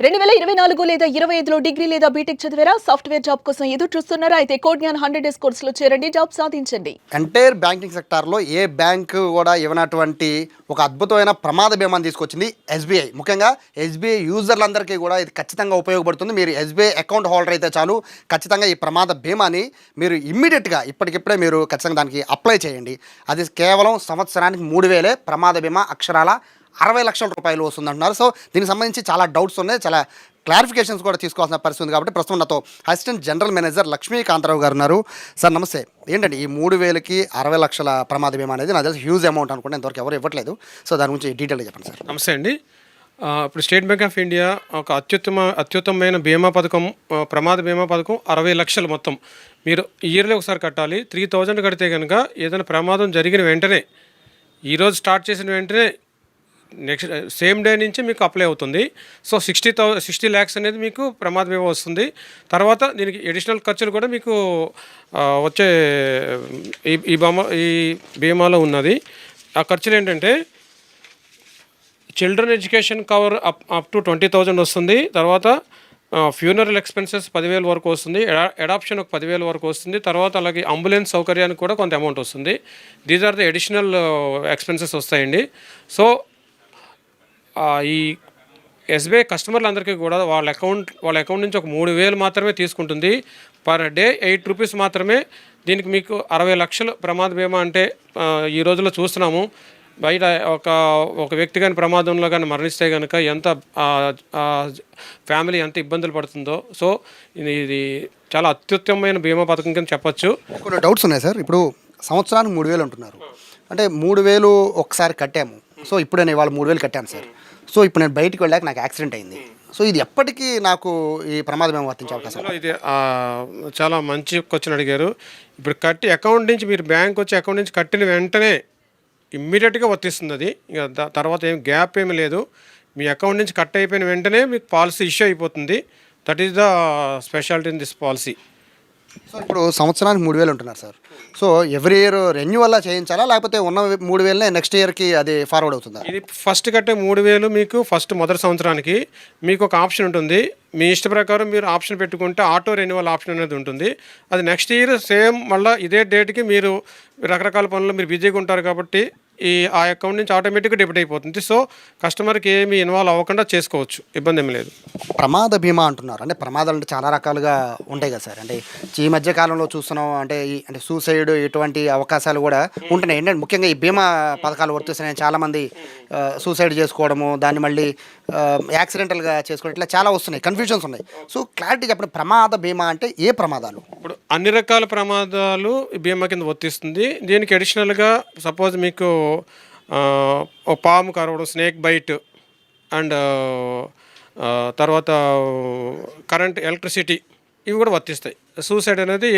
2024 లేదా 25లో డిగ్రీ లేదా బీటెక్ చదివారా? సాఫ్ట్‌వేర్ జాబ్ కోసం ఎదురు చూస్తున్నారా? అయితే కోడ్ జ్ఞాన్ 100 డేస్ కోర్సులో చేరండి. జాబ్ సాధించండి. ఎంటైర్ బ్యాంకింగ్ సెక్టార్‌లో ఏ బ్యాంకు కూడా ఇవ్వనటువంటి ఒక అద్భుతమైన ప్రమాద బీమాని తీసుకొచ్చింది ఎస్‌బీఐ. ముఖ్యంగా ఎస్‌బీఐ యూజర్లందరికీ కూడా ఇది ఖచ్చితంగా ఉపయోగపడుతుంది. మీరు ఎస్‌బీఐ అకౌంట్ హోల్డర్ అయితే చాలు, ఖచ్చితంగా ఈ ప్రమాద బీమాని మీరు ఇమ్మీడియట్‌గా ఇప్పటికిప్పుడే మీరు ఖచ్చితంగా దానికి అప్లై చేయండి. అది కేవలం సంవత్సరానికి 3000 ప్రమాద బీమా అక్షరాల 60 లక్షల రూపాయలు వస్తుందంటున్నారు. సో దీనికి సంబంధించి చాలా డౌట్స్ ఉన్నాయి, చాలా క్లారిఫికేషన్స్ కూడా తీసుకోవాల్సిన పరిస్థితి ఉంది. కాబట్టి ప్రస్తుతం నాతో అసిస్టెంట్ జనరల్ మేనేజర్ లక్ష్మీకాంతరావు గారు ఉన్నారు. సార్ నమస్తే. ఏంటండి ఈ 3000కి 60 లక్షల ప్రమాద బీమా అనేది నాకు తెలిసి హ్యూజ్ అమౌంట్ అనుకుంటే ఇంతవరకు ఎవరు ఇవ్వట్లేదు. సో దాని గురించి డీటెయిల్గా చెప్పండి సార్. నమస్తే అండి. ఇప్పుడు స్టేట్ బ్యాంక్ ఆఫ్ ఇండియా ఒక అత్యుత్తమమైన బీమా పథకం, ప్రమాద బీమా పథకం 60 లక్షలు మొత్తం. మీరు ఇయర్లీ ఒకసారి కట్టాలి. 3000 కడితే కనుక ఏదైనా ప్రమాదం జరిగిన వెంటనే, ఈరోజు స్టార్ట్ చేసిన వెంటనే నెక్స్ట్ సేమ్ డే నుంచి మీకు అప్లై అవుతుంది. సో 60 ల్యాక్స్ అనేది మీకు ప్రమాద బీమా వస్తుంది. తర్వాత దీనికి అడిషనల్ ఖర్చులు కూడా మీకు వచ్చే ఈ బీమాలో ఉన్నది. ఆ ఖర్చులు ఏంటంటే children education cover up to 20,000 వస్తుంది. తర్వాత ఫ్యూనరల్ ఎక్స్పెన్సెస్ 10,000 వరకు వస్తుంది. అడాప్షన్ ఒక 10,000 వరకు వస్తుంది. తర్వాత అలాగే అంబులెన్స్ సౌకర్యానికి కూడా కొంత అమౌంట్ వస్తుంది. These are the additional expenses వస్తాయండి. సో ఈ ఎస్బీఐ కస్టమర్లందరికీ కూడా వాళ్ళ అకౌంట్ నుంచి ఒక 3,000 మాత్రమే తీసుకుంటుంది. పర్ డే 8 రూపీస్ మాత్రమే. దీనికి మీకు 60 లక్షలు ప్రమాద బీమా అంటే ఈ రోజుల్లో చూస్తున్నాము. బయట ఒక వ్యక్తి కానీ ప్రమాదంలో కానీ మరణిస్తే కనుక ఎంత ఫ్యామిలీ ఎంత ఇబ్బందులు పడుతుందో. సో ఇది చాలా అత్యుత్తమమైన బీమా పథకం కింద చెప్పచ్చు. కొన్ని డౌట్స్ ఉన్నాయి సార్. ఇప్పుడు సంవత్సరానికి 3,000 అంటున్నారు. అంటే 3,000 ఒకసారి కట్టాము. సో ఇప్పుడు నేను ఇవాళ 3,000 కట్టాను సార్. సో ఇప్పుడు నేను బయటికి వెళ్ళాక నాకు యాక్సిడెంట్ అయింది. సో ఇది ఎప్పటికీ నాకు ఈ ప్రమాదం ఏమో వర్తించే అవకాశం? ఇది చాలా మంచి క్వశ్చన్ అడిగారు. ఇప్పుడు అకౌంట్ నుంచి మీరు బ్యాంక్ వచ్చి అకౌంట్ నుంచి కట్టిన వెంటనే ఇమ్మీడియట్గా వర్తిస్తుంది. అది ఇక తర్వాత ఏం గ్యాప్ ఏమీ లేదు. మీ అకౌంట్ నుంచి కట్ అయిపోయిన వెంటనే మీకు పాలసీ ఇష్యూ అయిపోతుంది. That is the speciality in this policy. So ఇప్పుడు సంవత్సరానికి 3,000 ఉంటున్నారు సార్. సో ఎవ్రీ ఇయర్ రెన్యువల్లా చేయించాలా, లేకపోతే ఉన్న 3,000నే నెక్స్ట్ ఇయర్కి అది ఫార్వర్డ్ అవుతుందా? ఇది ఫస్ట్ కట్టే 3,000 మీకు మొదటి సంవత్సరానికి మీకు ఒక ఆప్షన్ ఉంటుంది. మీ ఇష్ట ప్రకారం మీరు ఆప్షన్ పెట్టుకుంటే ఆటో రెన్యువల్ ఆప్షన్ అనేది ఉంటుంది. అది నెక్స్ట్ ఇయర్ సేమ్ మళ్ళీ ఇదే డేట్కి మీరు రకరకాల పనులు మీరు బిజీగా ఉంటారు కాబట్టి ఆ అకౌంట్ నుంచి ఆటోమేటిక్గా డెబిట్ అయిపోతుంది. సో కస్టమర్కి ఏమి ఇన్వాల్వ్ అవ్వకుండా చేసుకోవచ్చు, ఇబ్బంది ఏమి లేదు. ప్రమాద బీమా అంటున్నారు. అంటే ప్రమాదాలు అంటే చాలా రకాలుగా ఉంటాయి కదా సార్. అంటే ఈ మధ్య కాలంలో చూస్తున్నాం, అంటే సూసైడ్ ఇటువంటి అవకాశాలు కూడా ఉంటున్నాయి. ఏంటంటే ముఖ్యంగా ఈ బీమా పథకాలు వర్తిస్తున్నాయి. చాలామంది సూసైడ్ చేసుకోవడము, దాన్ని మళ్ళీ యాక్సిడెంటల్గా చేసుకోవడం, ఇట్లా చాలా వస్తున్నాయి, కన్ఫ్యూజన్స్ ఉన్నాయి. సో క్లారిటీ చెప్పండి, ప్రమాద బీమా అంటే ఏ ప్రమాదాలు? ఇప్పుడు అన్ని రకాల ప్రమాదాలు బీమా కింద వర్తిస్తుంది. దీనికి అడిషనల్గా సపోజ్ మీకు పాము కరవడం, స్నేక్ బైట్ అండ్ తర్వాత కరెంట్, ఎలక్ట్రిసిటీ ఇవి కూడా వర్తిస్తాయి. సూసైడ్ అనేది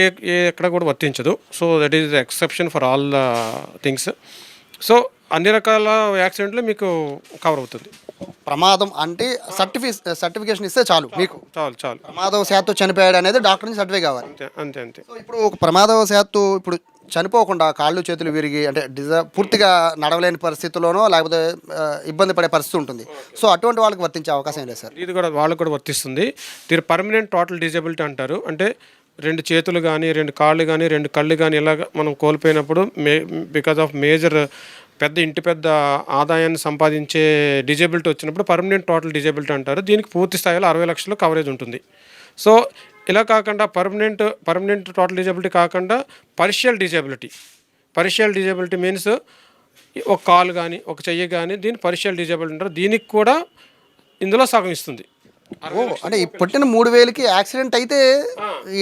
ఎక్కడ కూడా వర్తించదు. So that is the exception for all the things. So అన్ని రకాల యాక్సిడెంట్లు మీకు కవర్ అవుతుంది. ప్రమాదం అంటే సర్టిఫికేషన్ ఇస్తే చాలు, మీకు చాలు. ప్రమాదవశాత్తు చనిపోయాడు అనేది డాక్టర్ నుంచి సర్టిఫికేట్ కావాలి. అంతే. సో ఇప్పుడు ఒక ప్రమాదవశాత్తు ఇప్పుడు చనిపోకుండా కాళ్ళు చేతులు విరిగి అంటే పూర్తిగా నడవలేని పరిస్థితుల్లోనో లేకపోతే ఇబ్బంది పడే పరిస్థితి ఉంటుంది. సో అటువంటి వాళ్ళకి వర్తించే అవకాశం లేదు సార్? ఇది కూడా వాళ్ళకు కూడా వర్తిస్తుంది. దీని పర్మనెంట్ టోటల్ డిజబిలిటీ అంటారు. అంటే 2 చేతులు కానీ, 2 కాళ్ళు కానీ, 2 కళ్ళు కానీ ఇలాగ మనం కోల్పోయినప్పుడు బికాజ్ ఆఫ్ మేజర్ పెద్ద ఆదాయాన్ని సంపాదించే డిజబిలిటీ వచ్చినప్పుడు పర్మనెంట్ టోటల్ డిజబిలిటీ అంటారు. దీనికి పూర్తి స్థాయిలో 60 లక్షలు కవరేజ్ ఉంటుంది. సో ఇలా కాకుండా పర్మనెంట్ టోటల్ డిజబిలిటీ కాకుండా పార్షియల్ డిజబిలిటీ మీన్స్ ఒక కాలు కానీ, ఒక చెయ్యి కానీ, దీన్ని పార్షియల్ డిజబిలిటీ అంటారు. దీనికి కూడా ఇందులో సగం ఇస్తుంది. అంటే ఈ పుట్టిన 3,000కి యాక్సిడెంట్ అయితే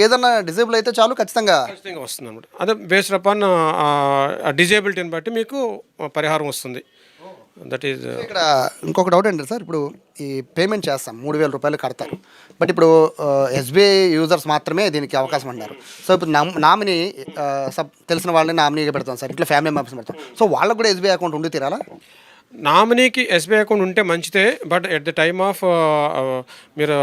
ఏదన్నా డిజేబుల్ అయితే చాలు, ఖచ్చితంగా వస్తుంది అనమాట. అదే బేస్డ్ అపాన్ డిజేబిలిటీని బట్టి మీకు పరిహారం వస్తుంది. That is. ఇక్కడ ఇంకొక డౌట్ ఏంటంటే సార్, ఇప్పుడు ఈ పేమెంట్ చేస్తాం 3,000 రూపాయలు కడతారు. బట్ ఇప్పుడు ఎస్బీఐ యూజర్స్ మాత్రమే దీనికి అవకాశం అన్నారు. సో ఇప్పుడు నామినీ తెలిసిన వాళ్ళని నామినీగా పెడతాం సార్, ఇట్లా ఫ్యామిలీ మెంబర్స్ పెడతాం. సో వాళ్ళకు కూడా ఎస్బీఐ అకౌంట్ ఉండి తీరాలా? నామినీకి ఎస్బీఐ అకౌంట్ ఉంటే మంచిదే. But at the time of మీరు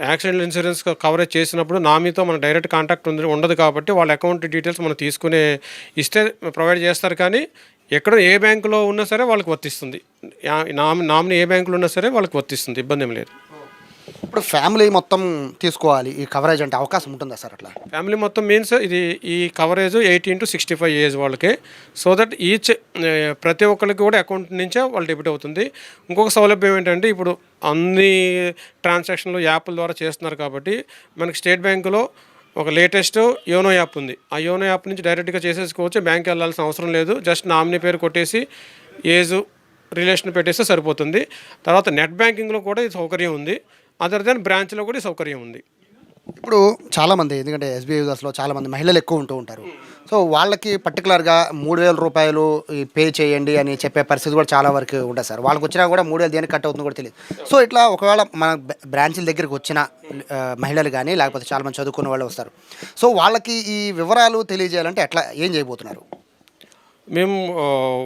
యాక్సిడెంటల్ ఇన్సూరెన్స్ కవరేజ్ చేసినప్పుడు నామినీతో మనకు డైరెక్ట్ కాంటాక్ట్ ఉండదు కాబట్టి వాళ్ళ అకౌంట్ డీటెయిల్స్ మనం ఇస్తే ప్రొవైడ్ చేస్తారు. కానీ ఎక్కడ ఏ బ్యాంకులో ఉన్నా సరే వాళ్ళకి వర్తిస్తుంది. నామినీ ఏ బ్యాంకులో ఉన్నా సరే వాళ్ళకి వర్తిస్తుంది, ఇబ్బంది ఏం లేదు. ఇప్పుడు ఫ్యామిలీ మొత్తం తీసుకోవాలి ఈ కవరేజ్ అంటే అవకాశం ఉంటుందా సార్ అట్లా? ఫ్యామిలీ మొత్తం మీన్స్ ఇది ఈ కవరేజ్ 18 to 65 ఏజ్ వాళ్ళకి. సో దట్ ఈచ్ ప్రతి ఒక్కరికి కూడా అకౌంట్ నుంచే వాళ్ళు డెబిట్ అవుతుంది. ఇంకొక సౌలభ్యం ఏంటంటే ఇప్పుడు అన్ని ట్రాన్సాక్షన్లు యాప్ల ద్వారా చేస్తున్నారు కాబట్టి మనకి స్టేట్ బ్యాంకులో ఒక లేటెస్ట్ యోనో యాప్ ఉంది. ఆ యోనో యాప్ నుంచి డైరెక్ట్గా చేసేసుకోవచ్చు. బ్యాంక్ వెళ్ళాల్సిన అవసరం లేదు. జస్ట్ నామినీ పేరు కొట్టేసి ఏజ్ రిలేషన్ పెట్టేస్తే సరిపోతుంది. తర్వాత నెట్ బ్యాంకింగ్లో కూడా ఈ సౌకర్యం ఉంది. అదర్ దెన్ బ్రాంచ్లో కూడా ఈ సౌకర్యం ఉంది. ఇప్పుడు చాలామంది ఎందుకంటే ఎస్బీఐ యూజర్స్లో చాలామంది మహిళలు ఎక్కువ ఉంటూ ఉంటారు. సో వాళ్ళకి పర్టికులర్గా 3,000 రూపాయలు పే చేయండి అని చెప్పే పరిస్థితి కూడా చాలా వరకు ఉంటుంది సార్. వాళ్ళకి వచ్చినా కూడా 3,000 దేనికి కట్ అవుతుందో కూడా తెలియదు. సో ఇట్లా ఒకవేళ మన బ్రాంచ్ల దగ్గరికి వచ్చిన మహిళలు కానీ లేకపోతే చాలామంది చదువుకున్న వాళ్ళు వస్తారు. సో వాళ్ళకి ఈ వివరాలు తెలియజేయాలంటే ఎట్లా ఏం చేయబోతున్నారు? మేము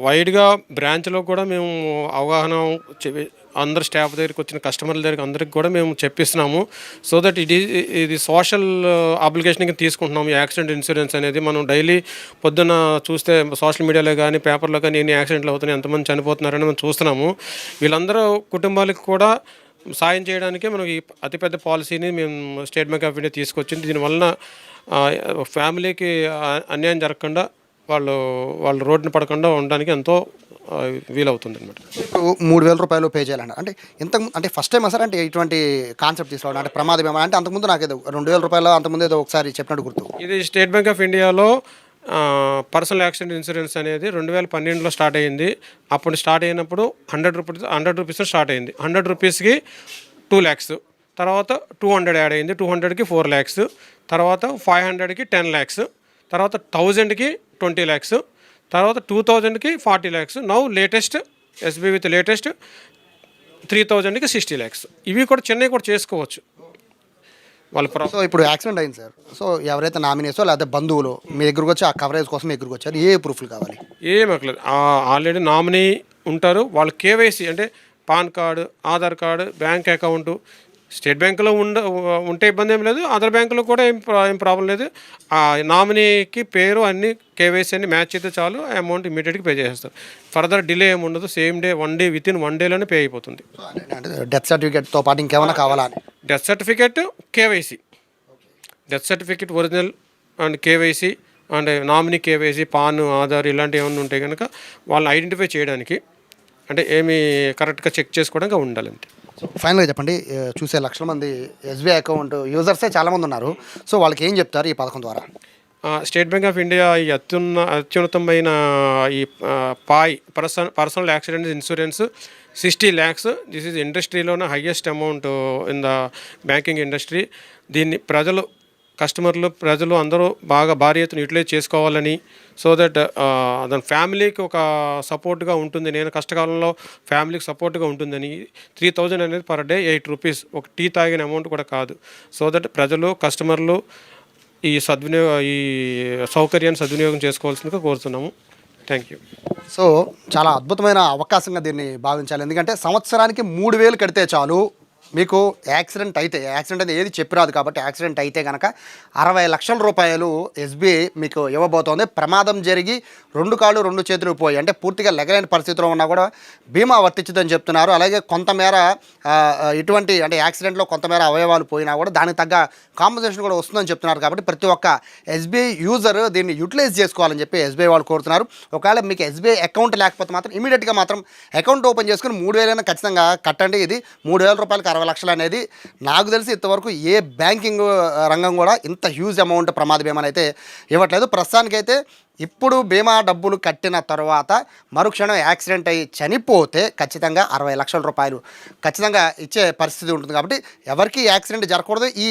వైడ్గా బ్రాంచ్లో కూడా మేము అవగాహన అందరు స్టాఫ్ దగ్గరికి వచ్చిన కస్టమర్ల దగ్గరికి అందరికి కూడా మేము చెప్పిస్తున్నాము. సో దట్ ఇది సోషల్ అప్లికేషన్ కింద తీసుకుంటున్నాము. యాక్సిడెంట్ ఇన్సూరెన్స్ అనేది మనం డైలీ పొద్దున్న చూస్తే సోషల్ మీడియాలో కానీ పేపర్లో కానీ ఎన్ని యాక్సిడెంట్లు అవుతున్నాయి, ఎంతమంది చనిపోతున్నారని మనం చూస్తున్నాము. వీళ్ళందరూ కుటుంబాలకు కూడా సాయం చేయడానికి మనం ఈ అతిపెద్ద పాలసీని మేము స్టేట్ బ్యాంక్ ఆఫ్ ఇండియా తీసుకొచ్చింది. దీనివలన ఫ్యామిలీకి అన్యాయం జరగకుండా వాళ్ళు రోడ్డున పడకుండా ఉండడానికి ఎంతో వీలవుతుంది అనమాట. ఇప్పుడు 3,000 రూపాయలు పే చేయాలంట అంటే ఫస్ట్ టైం సార్ అంటే ఇటువంటి కాన్సెప్ట్ తీసుకోవడం అంటే ప్రమాదం ఏమన్నా అంటే అంతకుముందు నాకు ఏదో 2,000 రూపాయలు అంతకుముందు ఏదో ఒకసారి చెప్పినట్టు గుర్తు. ఇది స్టేట్ బ్యాంక్ ఆఫ్ ఇండియాలో పర్సనల్ యాక్సిడెంట్ ఇన్సూరెన్స్ అనేది 2012లో స్టార్ట్ అయ్యింది. అప్పుడు స్టార్ట్ అయినప్పుడు 100 రూపీస్ స్టార్ట్ అయింది. 100 రూపీస్కి 2 lakhs, తర్వాత 200 యాడ్ అయింది, 200కి 4 lakhs, తర్వాత 500కి 10 lakhs, తర్వాత 1000కి 20 lakhs, తర్వాత 2000కి 40 lakhs. Now latest SBI with latest 3000కి 60 lakhs. ఇవి కూడా చెన్నై కూడా చేసుకోవచ్చు వాళ్ళ. సో ఇప్పుడు యాక్సిడెంట్ అయింది సార్. సో ఎవరైతే నామినేసో లేకపోతే బంధువులు మీ దగ్గరకు వచ్చి ఆ కవరేజ్ కోసం మీ దగ్గరకు వచ్చారు, ఏ ప్రూఫ్లు కావాలి? ఏం అక్కర్లేదు. ఆల్రెడీ నామినీ ఉంటారు. వాళ్ళు కేవైసీ అంటే pan card, Aadhaar card, bank account state బ్యాంకులో ఉంటే ఇబ్బంది ఏం లేదు. అదర్ బ్యాంకులో కూడా ఏం ప్రాబ్లం లేదు. ఆ నామినీకి పేరు అన్ని కేవైసీ అన్ని మ్యాచ్ అయితే చాలు, అమౌంట్ ఇమీడియట్గా పే చేసేస్తారు. ఫర్దర్ డిలే ఏమి ఉండదు. Same day 1 day within 1 dayలోనే పే అయిపోతుంది. డెత్ సర్టిఫికేట్తో పాటు ఇంకేమైనా కావాలా? Death certificate, KYC, death certificate original and KYC and nominee KYC, PAN, Aadhaar ఇలాంటివి ఏమైనా ఉంటే కనుక వాళ్ళని ఐడెంటిఫై చేయడానికి అంటే ఏమి కరెక్ట్గా చెక్ చేసుకోవడానికి ఉండాలంటే. సో ఫైనల్గా చెప్పండి, చూసే లక్షల మంది ఎస్బీఐ అకౌంట్ యూజర్సే చాలామంది ఉన్నారు. సో వాళ్ళకి ఏం చెప్తారు ఈ పథకం ద్వారా? స్టేట్ బ్యాంక్ ఆఫ్ ఇండియా ఈ అత్యున్నతమైన ఈ పాయ్ personal accident insurance 60 lakhs. This is ఇండస్ట్రీలోనే highest amount in the banking industry. దీన్ని ప్రజలు అందరూ బాగా భారీ ఎత్తున యూటిలైజ్ చేసుకోవాలని, సో దట్ దాని ఫ్యామిలీకి ఒక సపోర్ట్గా ఉంటుంది. నేను కష్టకాలంలో ఫ్యామిలీకి సపోర్ట్గా ఉంటుందని 3000 అనేది పర్ డే 8 rupees, ఒక టీ తాగిన అమౌంట్ కూడా కాదు. సో దట్ ప్రజలు కస్టమర్లు ఈ సౌకర్యాన్ని సద్వినియోగం చేసుకోవాల్సిందిగా కోరుతున్నాము. Thank you. సో చాలా అద్భుతమైన అవకాశంగా దీన్ని భావించాలి. ఎందుకంటే సంవత్సరానికి 3,000 కడితే చాలు మీకు యాక్సిడెంట్ అనేది ఏది చెప్పిరాదు కాబట్టి యాక్సిడెంట్ అయితే కనుక 60 లక్షల రూపాయలు ఎస్బీఐ మీకు ఇవ్వబోతోంది. ప్రమాదం జరిగి 2 కాళ్ళు 2 చేతులు పోయి అంటే పూర్తిగా లెగలేని పరిస్థితిలో ఉన్నా కూడా బీమా వర్తించదని చెప్తున్నారు. అలాగే కొంతమేర ఇటువంటి అంటే యాక్సిడెంట్లో కొంతమేర అవయవాలు పోయినా కూడా దానికి తగ్గ కాంపన్సేషన్ కూడా వస్తుందని చెప్తున్నారు. కాబట్టి ప్రతి ఒక్క ఎస్బీఐ యూజర్ దీన్ని యూటిలైజ్ చేసుకోవాలని చెప్పి ఎస్బీఐ వాళ్ళు కోరుతున్నారు. ఒకవేళ మీకు ఎస్బీఐ అకౌంట్ లేకపోతే మాత్రం ఇమీడియట్గా మాత్రం అకౌంట్ ఓపెన్ చేసుకుని 3,000 ఖచ్చితంగా కట్టండి. ఇది 3,000 రూపాయలకి 60 లక్షలు అనేది నాకు తెలిసి ఇంతవరకు ఏ బ్యాంకింగ్ రంగం కూడా ఇంత హ్యూజ్ అమౌంట్ ప్రమాద బీమాని అయితే ఇవ్వట్లేదు. ప్రస్తుతానికైతే ఇప్పుడు బీమా డబ్బులు కట్టిన తర్వాత మరుక్షణం యాక్సిడెంట్ అయ్యి చనిపోతే ఖచ్చితంగా 60 లక్షల రూపాయలు ఖచ్చితంగా ఇచ్చే పరిస్థితి ఉంటుంది. కాబట్టి ఎవరికి యాక్సిడెంట్ జరగకూడదు. ఈ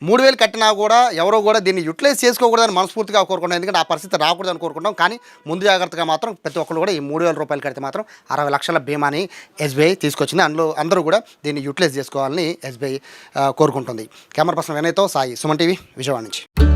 3,000 కట్టినా కూడా ఎవరో కూడా దీన్ని యూటిలైజ్ చేసుకోకూడదని మనస్ఫూర్తిగా కోరుకుంటాం. ఎందుకంటే ఆ పరిస్థితి రాకూడదని కోరుకుంటాం. కానీ ముందు జాగ్రత్తగా మాత్రం ప్రతి ఒక్కరు కూడా ఈ 3,000 రూపాయలు కడితే మాత్రం 60 లక్షల బీమాని ఎస్బీఐ తీసుకొచ్చింది. అందులో అందరూ కూడా దీన్ని యూటిలైజ్ చేసుకోవాలని ఎస్బీఐ కోరుకుంటుంది. కెమెరా పర్సన్ వినయ్తో సాయి, సుమన్ టీవీ, విజయవాడ నుంచి.